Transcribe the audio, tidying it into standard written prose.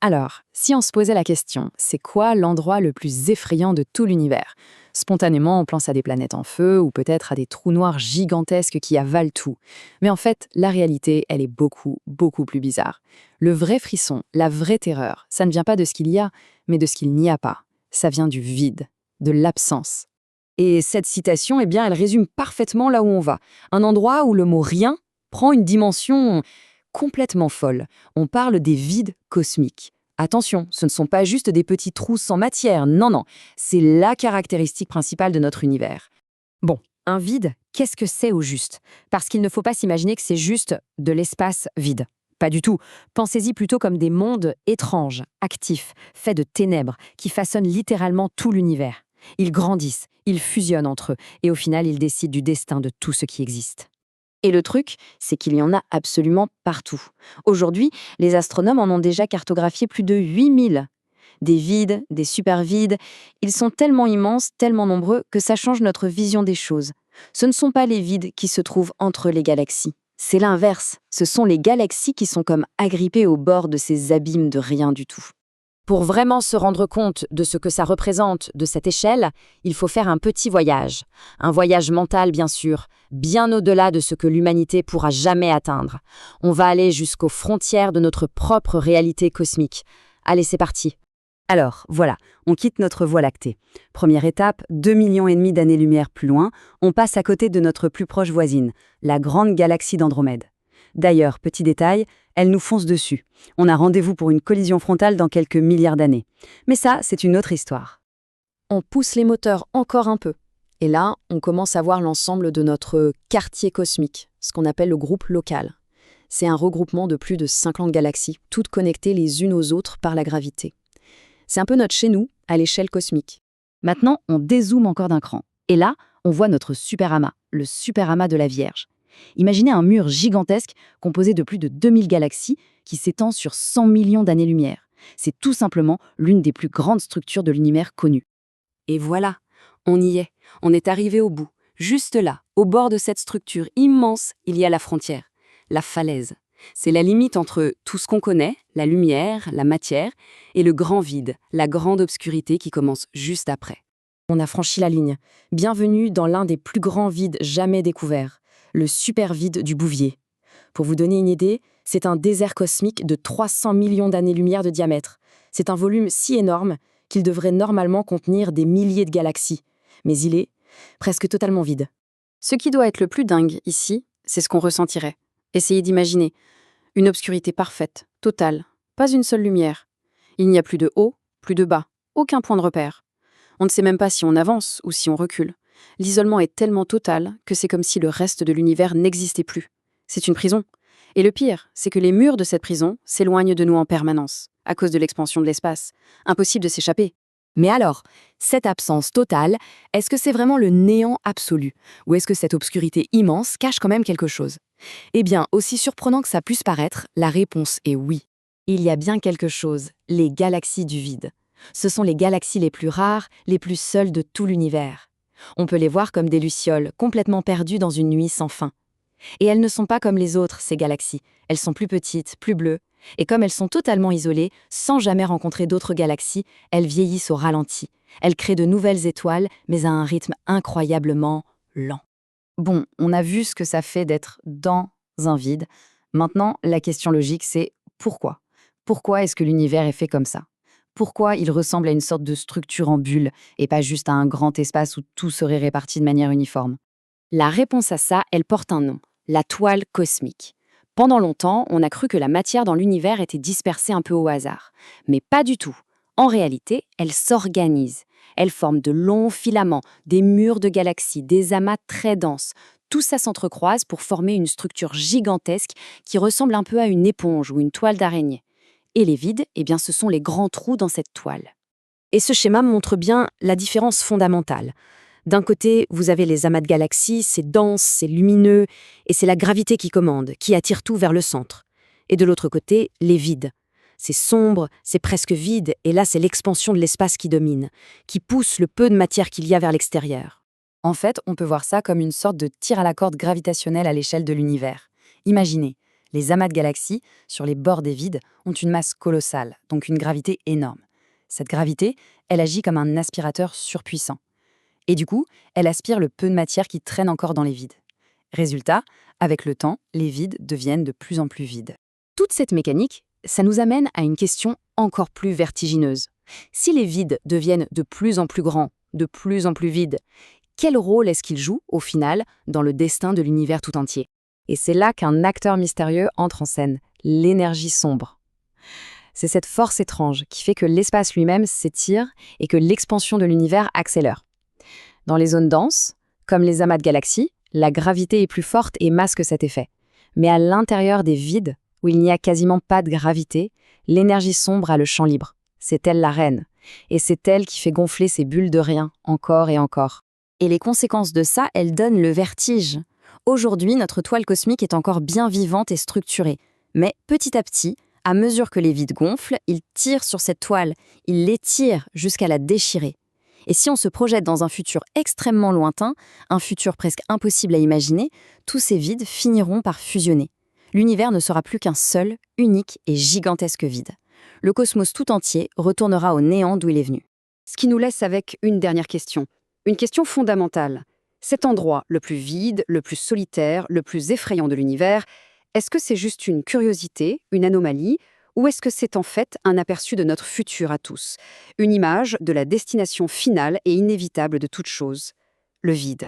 Alors, si on se posait la question, c'est quoi l'endroit le plus effrayant de tout l'univers? Spontanément, on pense à des planètes en feu ou peut-être à des trous noirs gigantesques qui avalent tout. Mais en fait, la réalité, elle est beaucoup, beaucoup plus bizarre. Le vrai frisson, la vraie terreur, ça ne vient pas de ce qu'il y a, mais de ce qu'il n'y a pas. Ça vient du vide, de l'absence. Et cette citation, eh bien, elle résume parfaitement là où on va. Un endroit où le mot rien prend une dimension complètement folle. On parle des vides cosmiques. Attention, ce ne sont pas juste des petits trous sans matière, non, non, c'est la caractéristique principale de notre univers. Bon, un vide, qu'est-ce que c'est au juste? Parce qu'il ne faut pas s'imaginer que c'est juste de l'espace vide. Pas du tout. Pensez-y plutôt comme des mondes étranges, actifs, faits de ténèbres, qui façonnent littéralement tout l'univers. Ils grandissent, ils fusionnent entre eux, et au final, ils décident du destin de tout ce qui existe. Et le truc, c'est qu'il y en a absolument partout. Aujourd'hui, les astronomes en ont déjà cartographié plus de 8000. Des vides, des super-vides, ils sont tellement immenses, tellement nombreux, que ça change notre vision des choses. Ce ne sont pas les vides qui se trouvent entre les galaxies. C'est l'inverse, ce sont les galaxies qui sont comme agrippées au bord de ces abîmes de rien du tout. Pour vraiment se rendre compte de ce que ça représente de cette échelle, il faut faire un petit voyage. Un voyage mental, bien sûr, bien au-delà de ce que l'humanité pourra jamais atteindre. On va aller jusqu'aux frontières de notre propre réalité cosmique. Allez, c'est parti. Alors, voilà, on quitte notre Voie lactée. Première étape, 2,5 millions d'années-lumière plus loin, on passe à côté de notre plus proche voisine, la grande galaxie d'Andromède. D'ailleurs, petit détail, elle nous fonce dessus. On a rendez-vous pour une collision frontale dans quelques milliards d'années. Mais ça, c'est une autre histoire. On pousse les moteurs encore un peu. Et là, on commence à voir l'ensemble de notre quartier cosmique, ce qu'on appelle le groupe local. C'est un regroupement de plus de 50 galaxies, toutes connectées les unes aux autres par la gravité. C'est un peu notre chez nous, à l'échelle cosmique. Maintenant, on dézoome encore d'un cran. Et là, on voit notre super-amas, le super-amas de la Vierge. Imaginez un mur gigantesque composé de plus de 2000 galaxies qui s'étend sur 100 millions d'années-lumière. C'est tout simplement l'une des plus grandes structures de l'univers connues. Et voilà, on y est. On est arrivé au bout. Juste là, au bord de cette structure immense, il y a la frontière, la falaise. C'est la limite entre tout ce qu'on connaît, la lumière, la matière, et le grand vide, la grande obscurité qui commence juste après. On a franchi la ligne. Bienvenue dans l'un des plus grands vides jamais découverts, le super vide du Bouvier. Pour vous donner une idée, c'est un désert cosmique de 300 millions d'années-lumière de diamètre. C'est un volume si énorme qu'il devrait normalement contenir des milliers de galaxies. Mais il est presque totalement vide. Ce qui doit être le plus dingue ici, c'est ce qu'on ressentirait. Essayez d'imaginer. Une obscurité parfaite, totale, pas une seule lumière. Il n'y a plus de haut, plus de bas, aucun point de repère. On ne sait même pas si on avance ou si on recule. L'isolement est tellement total que c'est comme si le reste de l'univers n'existait plus. C'est une prison. Et le pire, c'est que les murs de cette prison s'éloignent de nous en permanence, à cause de l'expansion de l'espace. Impossible de s'échapper. Mais alors, cette absence totale, est-ce que c'est vraiment le néant absolu? Ou est-ce que cette obscurité immense cache quand même quelque chose? Eh bien, aussi surprenant que ça puisse paraître, la réponse est oui. Il y a bien quelque chose, les galaxies du vide. Ce sont les galaxies les plus rares, les plus seules de tout l'univers. On peut les voir comme des lucioles, complètement perdues dans une nuit sans fin. Et elles ne sont pas comme les autres, ces galaxies. Elles sont plus petites, plus bleues. Et comme elles sont totalement isolées, sans jamais rencontrer d'autres galaxies, elles vieillissent au ralenti. Elles créent de nouvelles étoiles, mais à un rythme incroyablement lent. Bon, on a vu ce que ça fait d'être dans un vide. Maintenant, la question logique, c'est pourquoi? Pourquoi est-ce que l'univers est fait comme ça? Pourquoi il ressemble à une sorte de structure en bulle et pas juste à un grand espace où tout serait réparti de manière uniforme? La réponse à ça, elle porte un nom, la toile cosmique. Pendant longtemps, on a cru que la matière dans l'univers était dispersée un peu au hasard. Mais pas du tout. En réalité, elle s'organise. Elle forme de longs filaments, des murs de galaxies, des amas très denses. Tout ça s'entrecroise pour former une structure gigantesque qui ressemble un peu à une éponge ou une toile d'araignée. Et les vides, eh bien, ce sont les grands trous dans cette toile. Et ce schéma montre bien la différence fondamentale. D'un côté, vous avez les amas de galaxies, c'est dense, c'est lumineux, et c'est la gravité qui commande, qui attire tout vers le centre. Et de l'autre côté, les vides. C'est sombre, c'est presque vide, et là c'est l'expansion de l'espace qui domine, qui pousse le peu de matière qu'il y a vers l'extérieur. En fait, on peut voir ça comme une sorte de tir à la corde gravitationnelle à l'échelle de l'univers. Imaginez, Les amas de galaxies, sur les bords des vides, ont une masse colossale, donc une gravité énorme. Cette gravité, elle agit comme un aspirateur surpuissant. Et du coup, elle aspire le peu de matière qui traîne encore dans les vides. Résultat, avec le temps, les vides deviennent de plus en plus vides. Toute cette mécanique, ça nous amène à une question encore plus vertigineuse. Si les vides deviennent de plus en plus grands, de plus en plus vides, quel rôle est-ce qu'ils jouent, au final, dans le destin de l'univers tout entier? Et c'est là qu'un acteur mystérieux entre en scène, l'énergie sombre. C'est cette force étrange qui fait que l'espace lui-même s'étire et que l'expansion de l'univers accélère. Dans les zones denses, comme les amas de galaxies, la gravité est plus forte et masque cet effet. Mais à l'intérieur des vides, où il n'y a quasiment pas de gravité, l'énergie sombre a le champ libre. C'est elle la reine. Et c'est elle qui fait gonfler ces bulles de rien, encore et encore. Et les conséquences de ça, elles donnent le vertige. Aujourd'hui, notre toile cosmique est encore bien vivante et structurée. Mais petit à petit, à mesure que les vides gonflent, ils tirent sur cette toile, ils l'étirent jusqu'à la déchirer. Et si on se projette dans un futur extrêmement lointain, un futur presque impossible à imaginer, tous ces vides finiront par fusionner. L'univers ne sera plus qu'un seul, unique et gigantesque vide. Le cosmos tout entier retournera au néant d'où il est venu. Ce qui nous laisse avec une dernière question. Une question fondamentale. Cet endroit, le plus vide, le plus solitaire, le plus effrayant de l'univers, est-ce que c'est juste une curiosité, une anomalie, ou est-ce que c'est en fait un aperçu de notre futur à tous, une image de la destination finale et inévitable de toute chose, le vide?